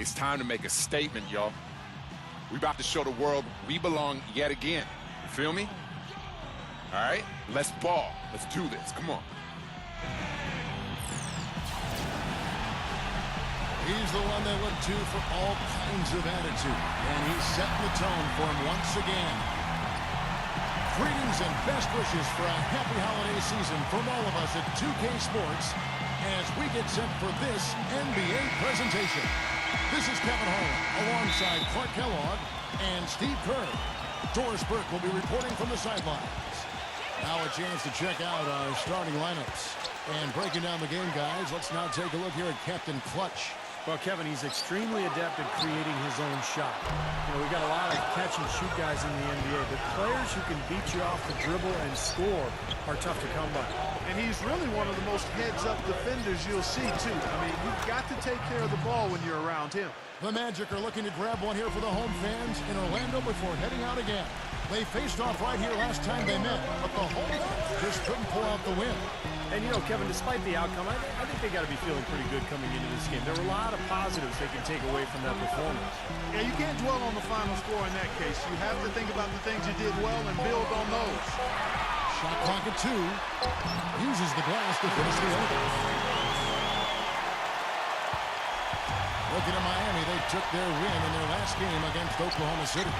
It's time to make a statement, y'all. We about to show the world we belong yet again. You feel me? All right, let's ball. Let's do this. Come on. He's the one they look to for all kinds of attitude, and he's setting the tone for him once again. Greetings and best wishes for a happy holiday season from all of us at 2K Sports as we get set for this NBA presentation. This is Kevin Harlan alongside Clark Kellogg and Steve Kerr. Doris Burke will be reporting from the sidelines. Now a chance to check out our starting lineups. And breaking down the game, guys, let's now take a look here at Captain Clutch. Well, Kevin, he's extremely adept at creating his own shot. You know, we've got a lot of catch-and-shoot guys in the NBA, but players who can beat you off the dribble and score are tough to come by. And he's really one of the most heads-up defenders you'll see, too. I mean, you've got to take care of the ball when you're around him. The Magic are looking to grab one here for the home fans in Orlando before heading out again. They faced off right here last time they met, but the home just couldn't pull out the win. And, you know, Kevin, despite the outcome, I think they got to be feeling pretty good coming into this game. There were a lot of positives they can take away from that performance. Yeah, you can't dwell on the final score in that case. You have to think about the things you did well and build on those. Shot clock at 2. Uses the glass to finish the over. Looking at Miami, they took their win in their last game against Oklahoma City.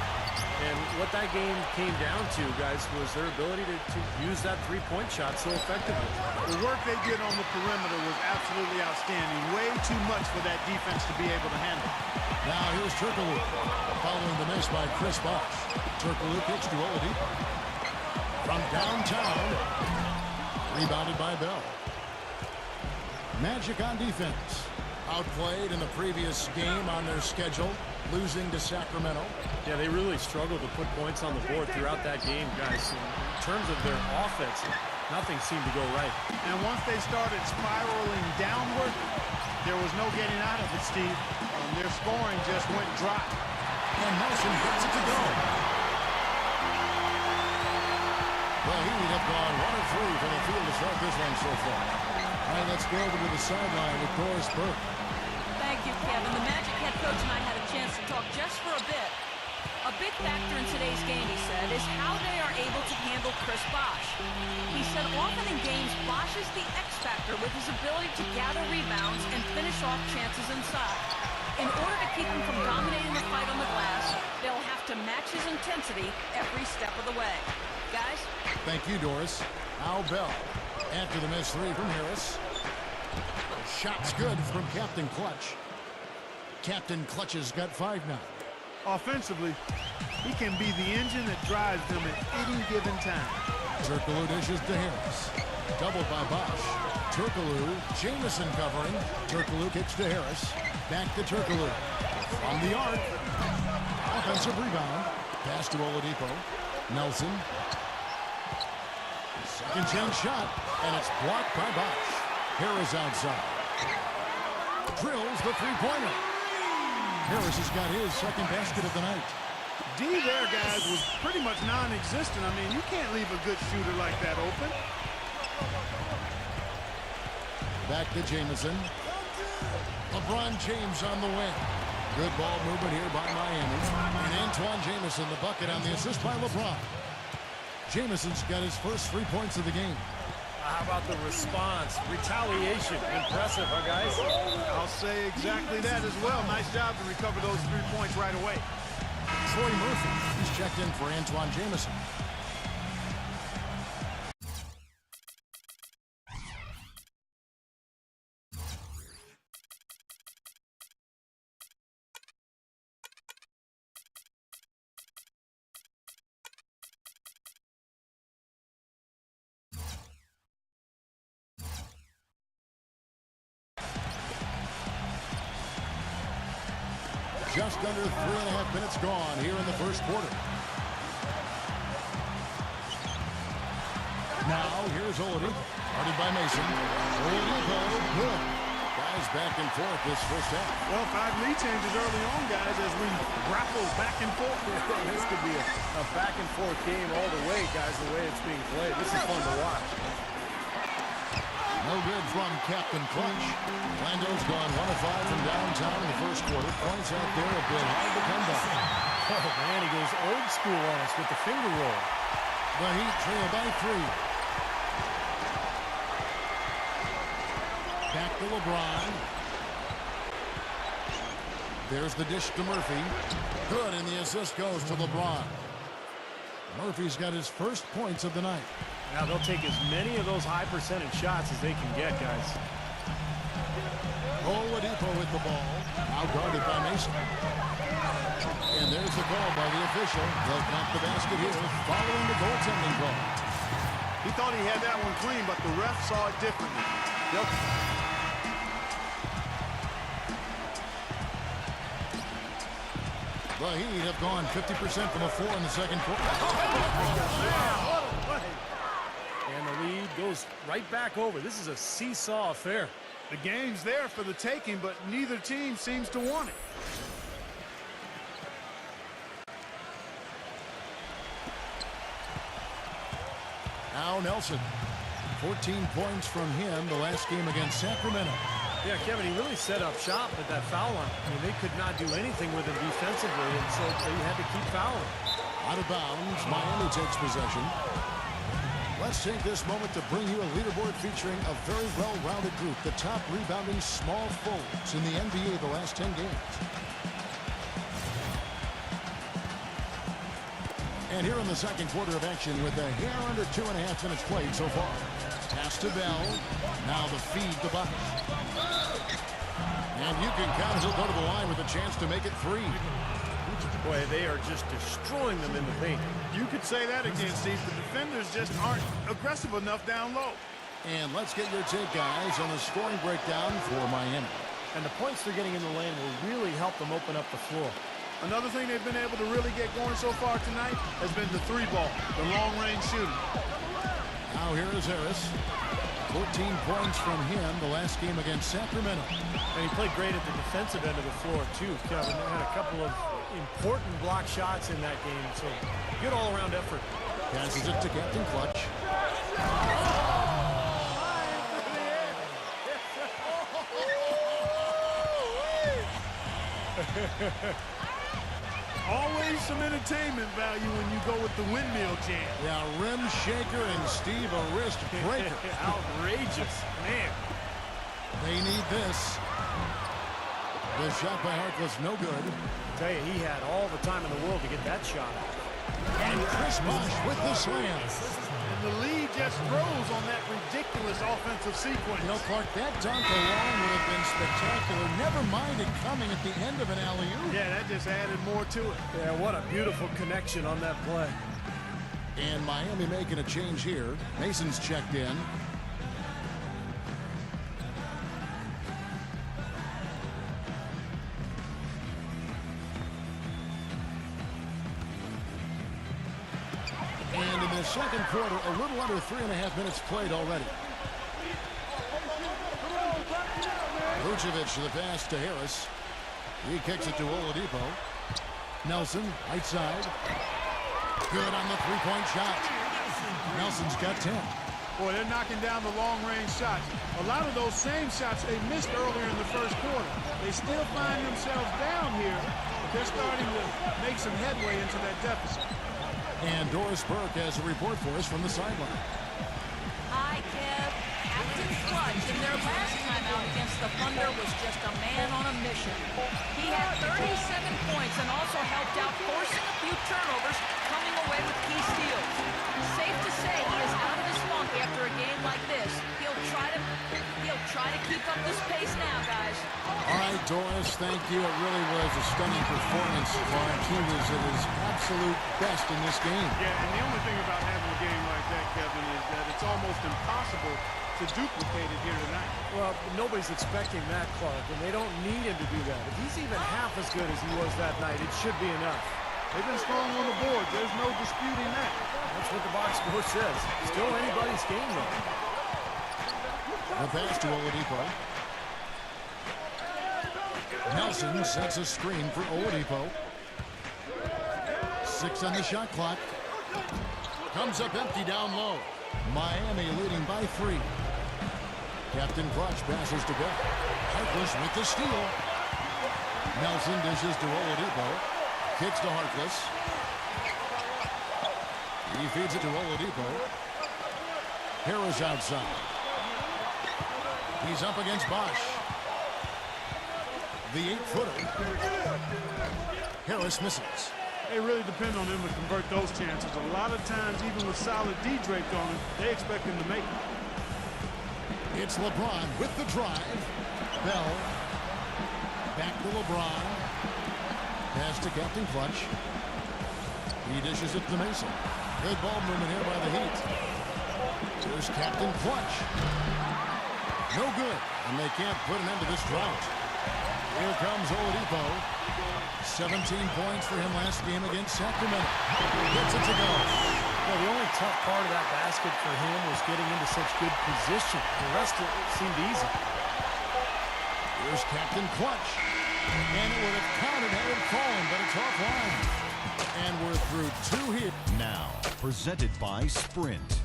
And what that game came down to, guys, was their ability to use that three-point shot so effectively. The work they did on the perimeter was absolutely outstanding. Way too much for that defense to be able to handle. Now here's Turkoglu, following the miss by Chris Bosh. Turkoglu kicks to Oladipo. From downtown, rebounded by Bell. Magic on defense. Outplayed in the previous game on their schedule, losing to Sacramento. Yeah, they really struggled to put points on the board throughout that game, guys. In terms of their offense, nothing seemed to go right. And once they started spiraling downward, there was no getting out of it, Steve. Their scoring just went dry. And Nelson gets it to go. Well, he would have gone 1 of 3 from the field to start this one so far. All right, let's go over to the sideline with Doris Burke. Thank you, Kevin. The Magic head coach and I had a chance to talk just for a bit. A big factor in today's game, he said, is how they are able to handle Chris Bosh. He said often in games, Bosh is the X factor with his ability to gather rebounds and finish off chances inside. In order to keep him from dominating the fight on the glass, they'll have to match his intensity every step of the way. Guys? Thank you, Doris. Al Bell after the missed 3 from Harris. Shot's good from Captain Clutch. Captain Clutch's got 5 now. Offensively, he can be the engine that drives them at any given time. Turkoglu dishes to Harris. Doubled by Bosh. Turkoglu, Jamison covering. Turkoglu kicks to Harris. Back to Turkoglu. From the arc. Offensive rebound. Pass to Oladipo. Nelson. Second chance shot. And it's blocked by Bosh. Harris outside. Drills the three-pointer. Harris has got his second basket of the night. D there, guys, was pretty much non-existent. I mean, you can't leave a good shooter like that open. Back to Jamison. LeBron James on the wing. Good ball movement here by Miami. And Antoine Jamison, the bucket on the assist by LeBron. Jamison's got his first 3 points of the game. How about the response? Retaliation. Impressive, huh, guys? I'll say exactly that as well. Nice job to recover those 3 points right away. Troy Murphy, he's checked in for Antoine Jamison. Just under 3.5 minutes gone here in the first quarter. Now, here's Oladipo. Guarded by Mason. Oladipo, good. Guys back and forth this first half. Well, 5 lead changes early on, guys, as we grapple back and forth. This could be a back and forth game all the way, guys, the way it's being played. This is fun to watch. No good from Captain Clutch. Orlando's gone 1 of 5 from downtown in the first quarter. Points out there a bit hard to come by. Oh, man, he goes old school on us with the finger roll. The Heat trail by 3. Back to LeBron. There's the dish to Murphy. Good, and the assist goes to LeBron. Murphy's got his first points of the night. Now they'll take as many of those high percentage shots as they can get, guys. Oladipo with the ball. Now guarded by Mason. And there's the call by the official. They'll count the basket here following the goaltending call. He thought he had that one clean, but the ref saw it differently. The Heat have gone 50% from the floor in the second quarter. And the lead goes right back over. This is a seesaw affair. The game's there for the taking, but neither team seems to want it. Now Nelson. 14 points from him the last game against Sacramento. Yeah, Kevin, he really set up shop at that foul line. I mean, they could not do anything with him defensively, and so they had to keep fouling. Out of bounds, Miami takes possession. Let's take this moment to bring you a leaderboard featuring a very well-rounded group, the top rebounding small forwards in the NBA the last 10 games. And here in the second quarter of action with a hair under 2.5 minutes played so far. Pass to Bell. Now the feed to Bosh. And you can count he'll go to the line with a chance to make it 3. Boy, they are just destroying them in the paint. You could say that again, Steve. The defenders just aren't aggressive enough down low. And let's get your take, guys, on the scoring breakdown for Miami. And the points they're getting in the lane will really help them open up the floor. Another thing they've been able to really get going so far tonight has been the 3-ball, the long-range shooting. Now here is Harris. 14 points from him the last game against Sacramento. And he played great at the defensive end of the floor, too, Kevin. They had a couple of important block shots in that game, so good all-around effort. Passes it to Captain Clutch. Always some entertainment value when you go with the windmill jam. Yeah, rim shaker and Steve a wrist breaker. Outrageous, man. They need this. The shot by Harkless, no good. I tell you, he had all the time in the world to get that shot out. And Chris Bosh with the slam. And the lead just grows on that ridiculous offensive sequence. You know, Clark, that dunk alone would have been spectacular. Never mind it coming at the end of an alley-oop. Yeah, that just added more to it. Yeah, what a beautiful connection on that play. And Miami making a change here. Mason's checked in. And in the second quarter, a little under 3.5 minutes played already. Vucevic to the pass to Harris. He kicks it to Oladipo. Nelson, right side. Good on the three-point shot. Nelson's got 10. Boy, they're knocking down the long-range shots. A lot of those same shots they missed earlier in the first quarter. They still find themselves down here, but they're starting to make some headway into that deficit. And Doris Burke has a report for us from the sideline. Hi, Kev. Captain Clutch in their last time out against the Thunder was just a man on a mission. He had 37 points and also helped out forcing a few turnovers, coming away with key steals. Safe to say he is out of his funk after a game like this. He'll try to keep up this pace now, guys. All right, Doris, thank you. It really was a stunning performance. Clark, he was at his absolute best in this game. Yeah, and the only thing about having a game like that, Kevin, is that it's almost impossible to duplicate it here tonight. Well, nobody's expecting that, Clark, and they don't need him to do that. If he's even half as good as he was that night, it should be enough. They've been strong on the board. There's no disputing that. That's what the box score says. Still anybody's game, though. The pass to Oladipo. Nelson sets a screen for Oladipo. 6 on the shot clock. Comes up empty down low. Miami leading by 3. Captain Clutch passes to Bell. Harkless with the steal. Nelson dishes to Oladipo. Kicks to Harkless. He feeds it to Oladipo. Harris outside. He's up against Bosh. The 8-footer. Harris misses. They really depend on him to convert those chances. A lot of times, even with solid D draped on him, they expect him to make it. It's LeBron with the drive. Bell. Back to LeBron. Pass to Captain Clutch. He dishes it to Mason. Good ball movement here by the Heat. Here's Captain Clutch. No good. And they can't put an end to this drought. Here comes Oladipo. 17 points for him last game against Sacramento. Gets it to go. Well, the only tough part of that basket for him was getting into such good position. The rest of it seemed easy. Here's Captain Clutch. And it would have counted had it fallen, but it's offline. And we're through 2 here. Now, presented by Sprint.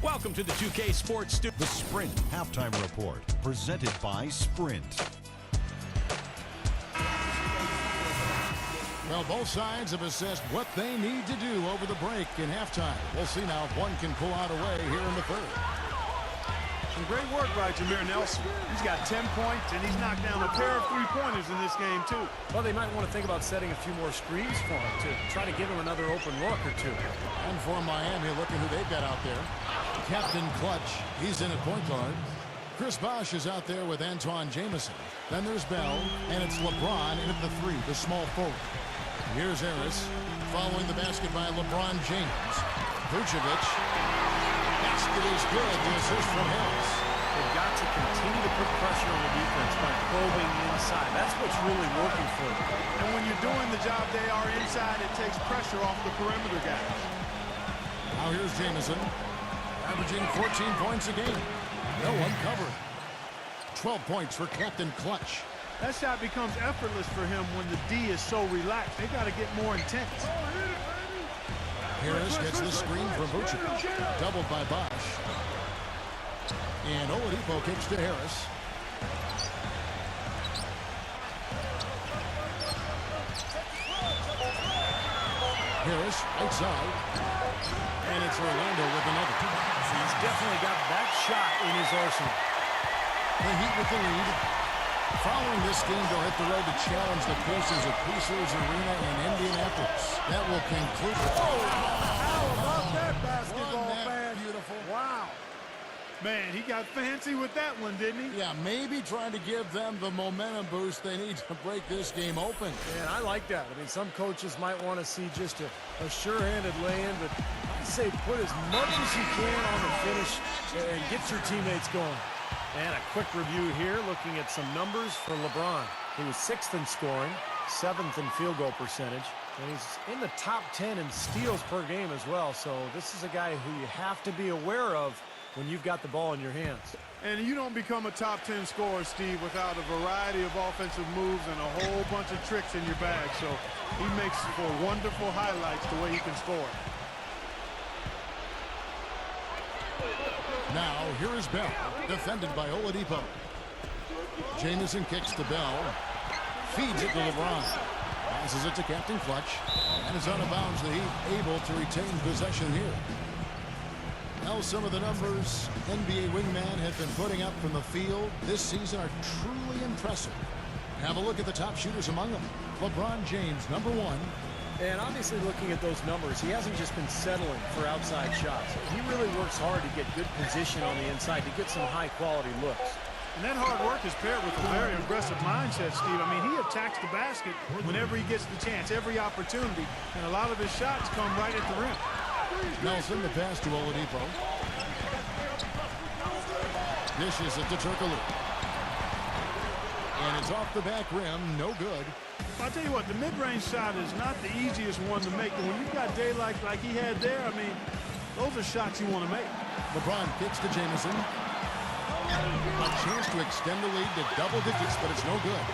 Welcome to the 2K Sports Studio. The Sprint Halftime Report, presented by Sprint. Well, both sides have assessed what they need to do over the break in halftime. We'll see now if one can pull out a way here in the third. Some great work by Jameer Nelson. He's got 10 points, and he's knocked down a pair of three-pointers in this game, too. Well, they might want to think about setting a few more screens for him to try to give him another open look or two. And for Miami, looking who they've got out there. Captain Clutch, he's in at point guard. Chris Bosh is out there with Antawn Jamison. Then there's Bell, and it's LeBron in at the 3, the small forward. Here's Harris, following the basket by LeBron James. Vucevic. Basket is good. The assist from Harris. They've got to continue to put pressure on the defense by probing inside. That's what's really working for them. And when you're doing the job they are inside, it takes pressure off the perimeter guys. Now here's Jamison, averaging 14 points a game. No one covered. 12 points for Captain Clutch. That shot becomes effortless for him when the D is so relaxed. They got to get more intense. Harris gets the screen from Vucevic. Doubled by Bosh. And Oladipo kicks to Harris. Harris, right side. And it's Orlando with another. He's definitely got that shot in his arsenal. The Heat with the lead. Following this game, they'll hit the road to challenge the Pacers at Pacers Arena in Indianapolis. That will conclude. How about that basketball, Wasn't that fan? beautiful? Wow. Man, he got fancy with that one, didn't he? Yeah, maybe trying to give them the momentum boost they need to break this game open. And I like that. I mean, some coaches might want to see just a sure-handed lay-in, but I say put as much as you can on the finish and get your teammates going. And a quick review here, looking at some numbers for LeBron. He was 6th in scoring, 7th in field goal percentage, and he's in the top 10 in steals per game as well. So this is a guy who you have to be aware of when you've got the ball in your hands. And you don't become a top 10 scorer, Steve, without a variety of offensive moves and a whole bunch of tricks in your bag. So he makes for wonderful highlights the way he can score. Now, here is Bell, defended by Oladipo. Jamison kicks to Bell. Feeds it to LeBron. Passes it to Captain Clutch. And it's out of bounds. The Heat able to retain possession here. Now some of the numbers NBA wingman have been putting up from the field this season are truly impressive. Have a look at the top shooters among them. LeBron James, #1. And obviously looking at those numbers, he hasn't just been settling for outside shots. He really works hard to get good position on the inside to get some high-quality looks. And that hard work is paired with a very aggressive mindset, Steve. I mean, he attacks the basket whenever he gets the chance, every opportunity. And a lot of his shots come right at the rim. Nelson, the pass to Oladipo. Dishes it to Turkoglu. And it's off the back rim, no good. I'll tell you what, the mid-range shot is not the easiest one to make. And when you've got daylight like he had there, I mean, those are shots you want to make. LeBron kicks to Jamison. A chance to extend the lead to double digits, but it's no good.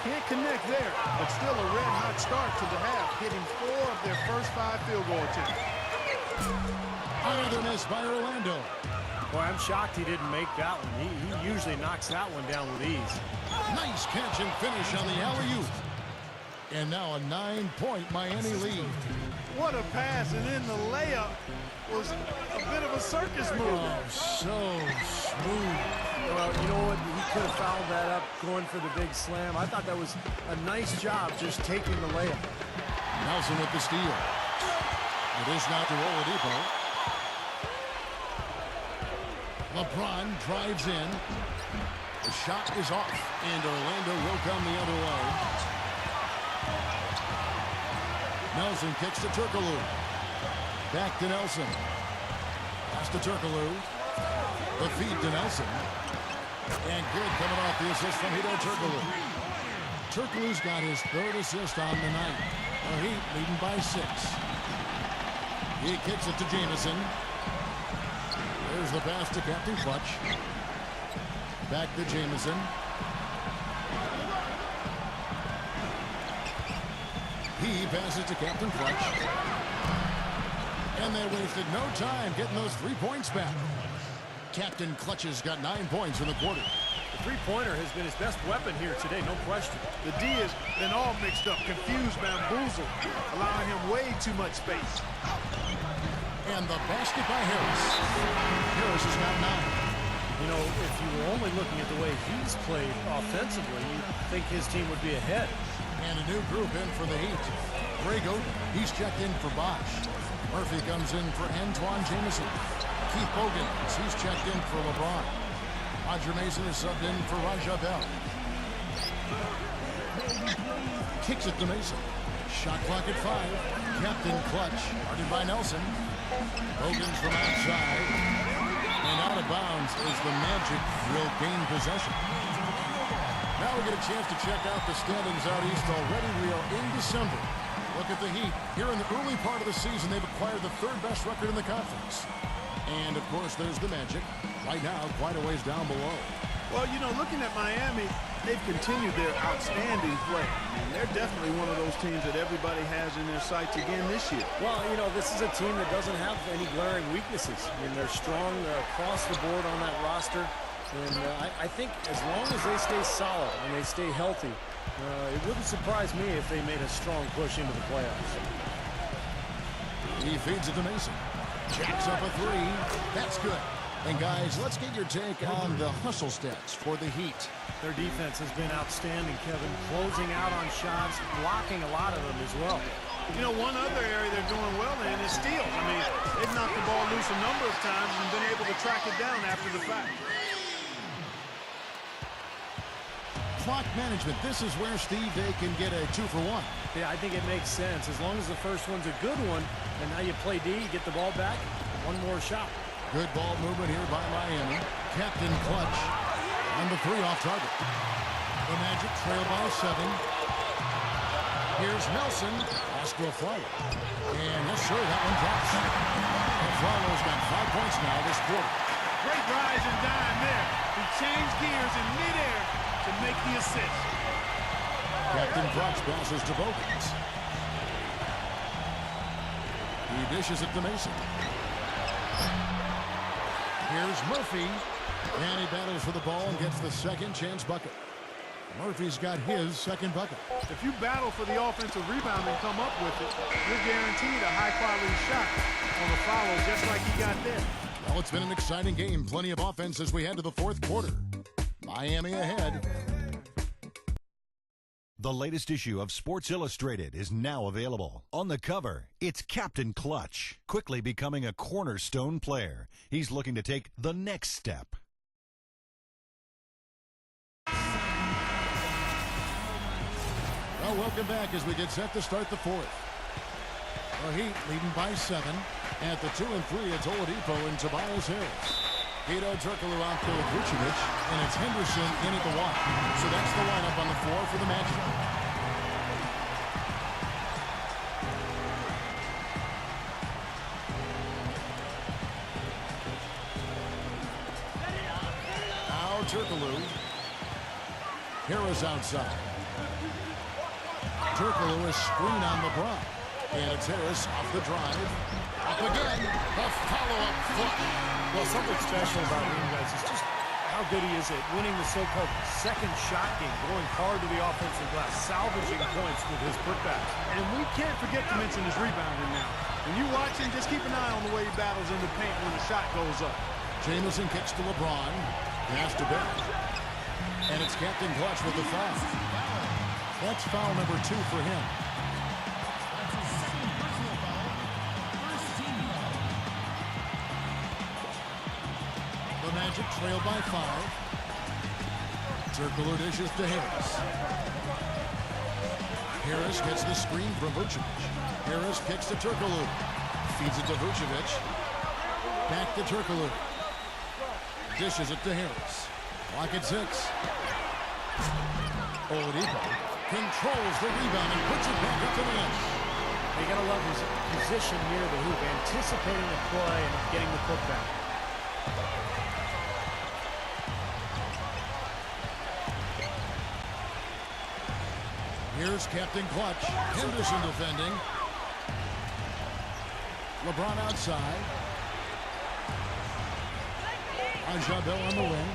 Can't connect there, but still a red-hot start to the half, hitting 4 of their first 5 field goal attempts. Another miss by Orlando. Boy, I'm shocked he didn't make that one. He usually knocks that one down with ease. Nice catch and finish on the alley-oop. And now a 9-point Miami lead. What a pass, and then the layup was a bit of a circus move. Oh, so smooth. Well, you know what? He could have fouled that up going for the big slam. I thought that was a nice job just taking the layup. Nelson with the steal. It is now to Oladipo. LeBron drives in. The shot is off, and Orlando will come the other way. Nelson kicks to Turkoglu. Back to Nelson. Pass to Turkoglu. The feed to Nelson. And good coming off the assist from Hedo Turkoglu. Turkoglu's got his third assist on the night. The Heat leading by 6. He kicks it to Jamison. There's the pass to Captain Clutch. Back to Jamison. He passes to Captain Clutch. And they wasted no time getting those 3 points back. Captain Clutch has got 9 points in the quarter. The three-pointer has been his best weapon here today, no question. The D has been all mixed up, confused, bamboozled, allowing him way too much space. And the basket by Harris. Harris has got 9. You know, if you were only looking at the way he's played offensively, you'd think his team would be ahead. And a new group in for the Heat. Greg Oden, he's checked in for Bosh. Murphy comes in for Antoine Jamison. Keith Bogans, he's checked in for LeBron. Roger Mason is subbed in for Raja Bell. Kicks it to Mason. Shot clock at 5. Captain Clutch, guarded by Nelson. Bogans from outside. And out of bounds as the Magic will gain possession. Now we get a chance to check out the standings out east already. We are in December. Look at the Heat. Here in the early part of the season, they've acquired the 3rd best record in the conference. And, of course, there's the Magic. Right now, quite a ways down below. Well, you know, looking at Miami, they've continued their outstanding play. I mean, they're definitely one of those teams that everybody has in their sights again this year. Well, you know, this is a team that doesn't have any glaring weaknesses. I mean, they're strong across the board on that roster. And I think as long as they stay solid and they stay healthy, it wouldn't surprise me if they made a strong push into the playoffs. He feeds it to Mason. Jacks up a 3. That's good. And, guys, let's get your take on the hustle stats for the Heat. Their defense has been outstanding, Kevin. Closing out on shots, blocking a lot of them as well. You know, one other area they're doing well in is steals. I mean, they've knocked the ball loose a number of times and been able to track it down after the fact. Clock management. This is where, Steve, they can get a 2-for-1. Yeah, I think it makes sense. As long as the first one's a good one, and now you play D, you get the ball back, one more shot. Good ball movement here by Miami. Captain Clutch on the 3 off target. The Magic trail by 7. Here's Nelson. Pass to Aflalo. And yes, sir, that one drops. Aflalo's got 5 points now this quarter. Great rise and dime there. He changed gears in midair to make the assist. Captain Clutch passes to Bogans. He dishes it to Mason. Here's Murphy. And he battles for the ball and gets the second chance bucket. Murphy's got his second bucket. If you battle for the offensive rebound and come up with it, you're guaranteed a high-quality shot on the follow, just like he got there. Well, it's been an exciting game. Plenty of offense as we head to the 4th quarter. Miami ahead. The latest issue of Sports Illustrated is now available. On the cover, it's Captain Clutch, quickly becoming a cornerstone player. He's looking to take the next step. Well, welcome back as we get set to start the 4th. The Heat leading by 7. At the 2 and 3, it's Oladipo and Tobias Harris. Hedo Turkoglu out there with Vucevic, and it's Henderson in at the 1. So that's the lineup on the floor for the Magic. Now Turkoglu. Harris outside. Turkoglu is screen on LeBron. And it's Harris off the drive. up again. The follow-up foot. Well, something special about him, guys, is just how good he is at winning the so-called second shot game, going hard to the offensive glass, salvaging points with his putbacks. And we can't forget to mention his rebounding now. When you watch him, just keep an eye on the way he battles in the paint when the shot goes up. Jamison kicks to LeBron. Pass to Beck. And it's Captain Clutch with the foul. That's foul number 2 for him. The Magic trail by 5. Circular dishes to Harris. Harris gets the screen from Vucevic. Harris kicks to Turkoglu. Feeds it to Vucevic. Back to Turkoglu. Dishes it to Harris. Lock at 6. Oladipo controls the rebound and puts it back up to the net. You gotta love his position near the hoop, anticipating the play and getting the putback. Here's Captain Clutch. Henderson defending. LeBron outside. Jabel on the wing.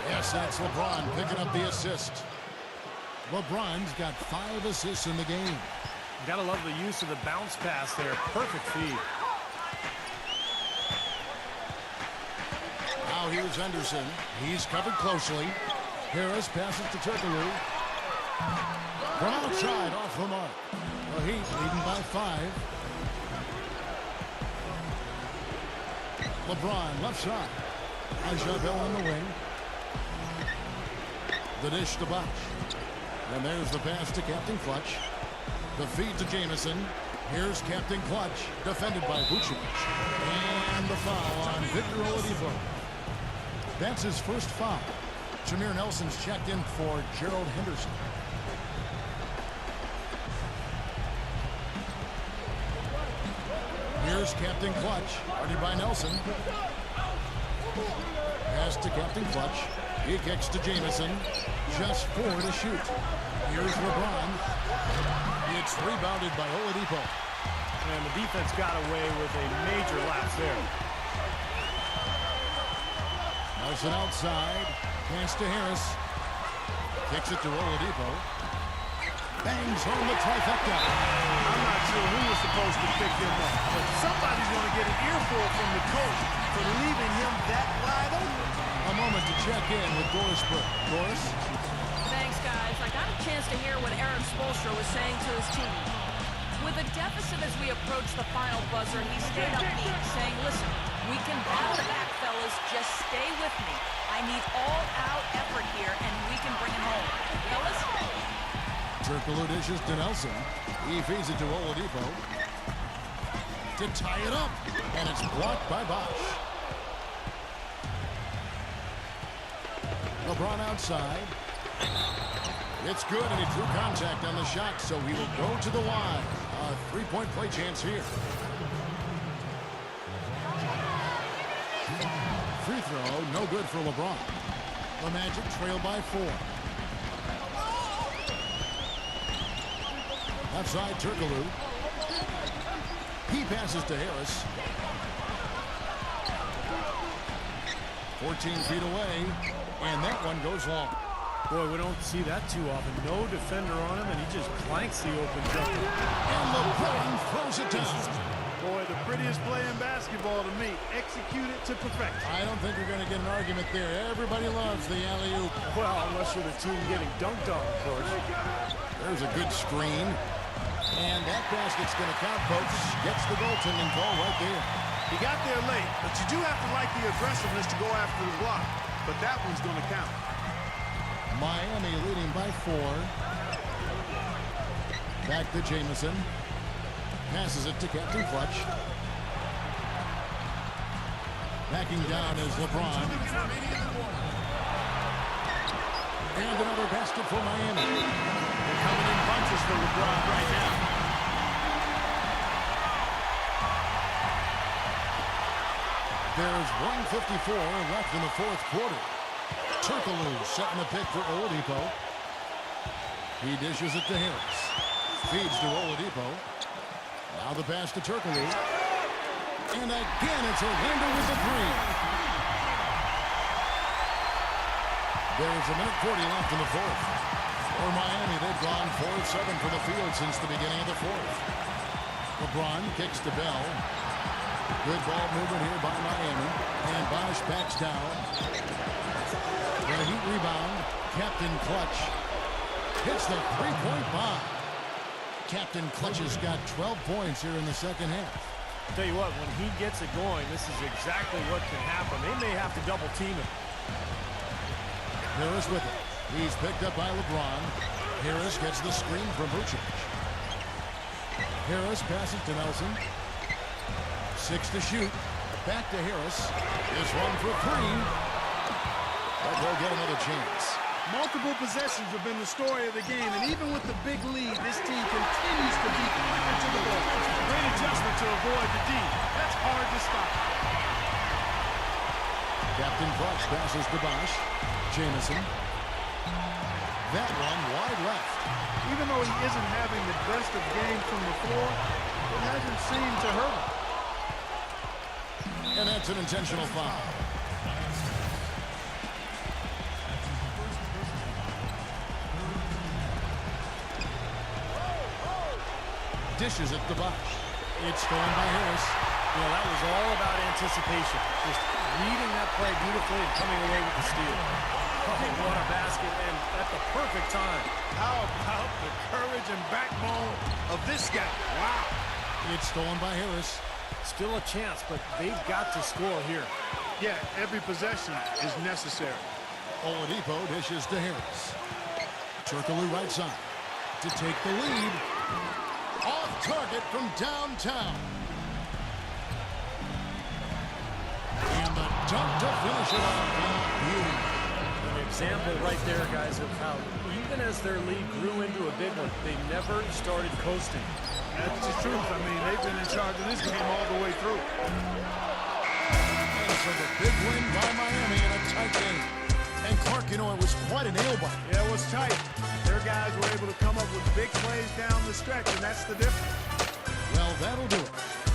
Yes, that's LeBron picking up the assist. LeBron's got 5 assists in the game. You gotta love the use of the bounce pass there. Perfect feed. Now here's Henderson. He's covered closely. Harris passes to Turkoglu. From outside, off the mark. The Heat leading by 5. LeBron left side. Jabel on the wing. The dish to Bosh. And there's the pass to Captain Clutch. The feed to Jamison. Here's Captain Clutch, defended by Vucevic. And the foul on Victor Oladipo. That's his first foul. Jameer Nelson's checked in for Gerald Henderson. Here's Captain Clutch, guarded by Nelson. Pass to Captain Clutch. He kicks to Jamison. Just 4 to shoot. Here's LeBron. It's rebounded by Oladipo. And the defense got away with a major lapse there. Nelson outside. Pass to Harris. Kicks it to Oladipo. Bangs home the trifecta. I'm not sure who was supposed to pick him up, but somebody's going to get an earful from the coach for leaving him that wide open. A moment to check in with Doris Burke. Doris? Thanks, guys. I got a chance to hear what Eric Spoelstra was saying to his team. With a deficit as we approach the final buzzer, he stayed upbeat, saying, listen, we can battle back, fellas. Just stay with me. I need all-out effort here, and we can bring it home. Fellas? Turkoglu dishes to Nelson. He feeds it to Oladipo. To tie it up. And it's blocked by Bosh. LeBron outside. It's good, and he drew contact on the shot, so he will go to the line. A 3-point play chance here. Free throw, no good for LeBron. The Magic trail by 4. Outside Turkoglu. He passes to Harris. 14 feet away, and that one goes long. Boy, we don't see that too often. No defender on him, and he just clanks the open jumper. And LeBron throws it down. Boy, the prettiest play in basketball to me. Execute it to perfection. I don't think you're going to get an argument there. Everybody loves the alley-oop. Well, unless you're the team getting dunked on, of course. There's a good screen. And that basket's going to count, folks. Gets the goaltending call right there. He got there late, but you do have to like the aggressiveness to go after the block. But that one's going to count. Miami leading by 4. Back to Jamison. Passes it to Captain Clutch. Backing down is LeBron. And another basket for Miami. They're coming in bunches for LeBron right now. There's 1:54 left in the 4th quarter. Turkoglu setting the pick for Oladipo. He dishes it to Harris. Feeds to Oladipo. Now the pass to Turkoglu. And again, it's Orlando with the three. There's a minute 40 left in the fourth. For Miami, they've gone 4-7 from the field since the beginning of the fourth. Lebron kicks to Bell. Good ball movement here by Miami. And Bosh backs down. The Heat rebound. Captain Clutch hits the three-point bomb. Captain Clutch has got 12 points here in the second half. I'll tell you what, when he gets it going, this is exactly what can happen. They may have to double team him. Harris with it. He's picked up by LeBron. Harris gets the screen from Vucevic. Harris passes to Nelson. 6 to shoot. Back to Harris. This one for three. But they'll get another chance. Multiple possessions have been the story of the game, and even with the big lead, this team continues to be quicker to the ball. Great adjustment to avoid the D. That's hard to stop. Captain Clutch passes to Bosh. Jamison. That one wide left. Even though he isn't having the best of games from the floor, it hasn't seemed to hurt him. And that's an intentional foul. Dishes it to Bosh. It's stolen by Harris. You know, that was all about anticipation. Just reading that play beautifully and coming away with the steal. Oh, what a basket, and at the perfect time. How about the courage and backbone of this guy? Wow. It's stolen by Harris. Still a chance, but they've got to score here. Yeah, every possession is necessary. Oladipo dishes to Harris. Turkoglu right side to take the lead. Off target from downtown. And the dunk to finish it off. Beauty. An example right there, guys, of how even as their lead grew into a big one, they never started coasting. That's the truth. I mean, they've been in charge of this game all the way through. And so the big win by Miami in a tight game. And Clark, you know, it was quite a nail-biter. Yeah, it was tight. Their guys were able to come up with big plays down the stretch, and that's the difference. Well, that'll do it.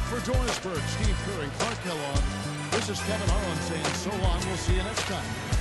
For Dorisburg, Steve Kerr and Clark Kellogg, this is Kevin Harlan saying so long. We'll see you next time.